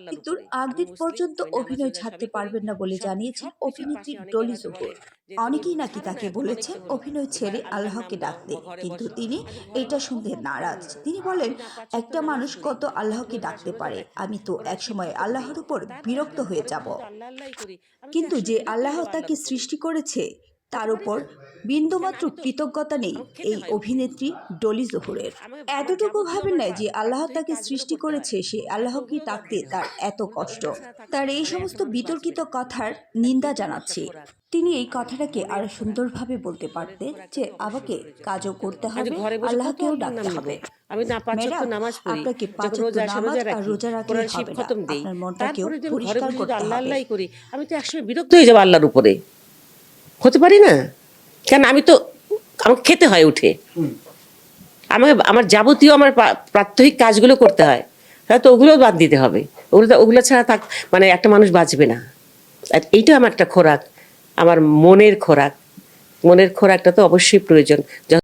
মৃত্যুর আগদিন পর্যন্ত অভিনয় ছাড়তে পারবেন না বলে জানিয়েছেন অভিনেত্রী ডলি জহুর। অনেকেই নাকি তাকে বলেছেন অভিনয় ছেড়ে আল্লাহকে ডাকতে, কিন্তু তিনি এটা শুনতে নারাজ। তিনি বলেন, একটা মানুষ কত আল্লাহকে ডাকতে পারে, আমি তো একসময় আল্লাহর উপর বিরক্ত হয়ে যাব। কিন্তু যে আল্লাহ তাকে সৃষ্টি করেছে তার উপর বিন্দুমাত্র কৃতজ্ঞতা নেই এই অভিনেত্রী ডলি জহুরের। এতটুকু ভাবেন না যে আল্লাহ তাকে সৃষ্টি করেছে, সে আল্লাহকে ডাকতে তার এত কষ্ট। তার এই সমস্ত বিতর্কিত কথার নিন্দা জানাচ্ছি। তিনি এই কথাটাকে আরো সুন্দরভাবে বলতে পারতেন যে আমাকে কাজও করতে হবে, আল্লাহকেও ডাকতে হবে। আমি না পাঁচ ওয়াক্ত ম্যাডাম, নামাজ পড়ি, আপনাকে পাঁচ যখন ওয়াক্ত নামাজ আর রাখি, রোজা রাখলেই কোরআন শিব হবে না, খতম দেই, আপনার মনটাকেও তারপরে যদি আমি ঘরে পরিষ্কার বসে যদি করতে আল্লাহ হবে। আল্লাহ করি, আমি তো একসময় বিরক্ত হয়ে যাবো আল্লাহর উপরে। হতে পারি না কেন? আমি তো আমাকে খেতে হয় উঠে, আমাকে আমার যাবতীয় আমার প্রাত্যহিক কাজগুলো করতে হয়, হয়তো ওগুলোও বাদ দিতে হবে। ওগুলো ছাড়া থাক মানে একটা মানুষ বাঁচবে না। আর এইটা আমার একটা খোরাক, আমার মনের খোরাক। মনের খোরাকটা তো অবশ্যই প্রয়োজন।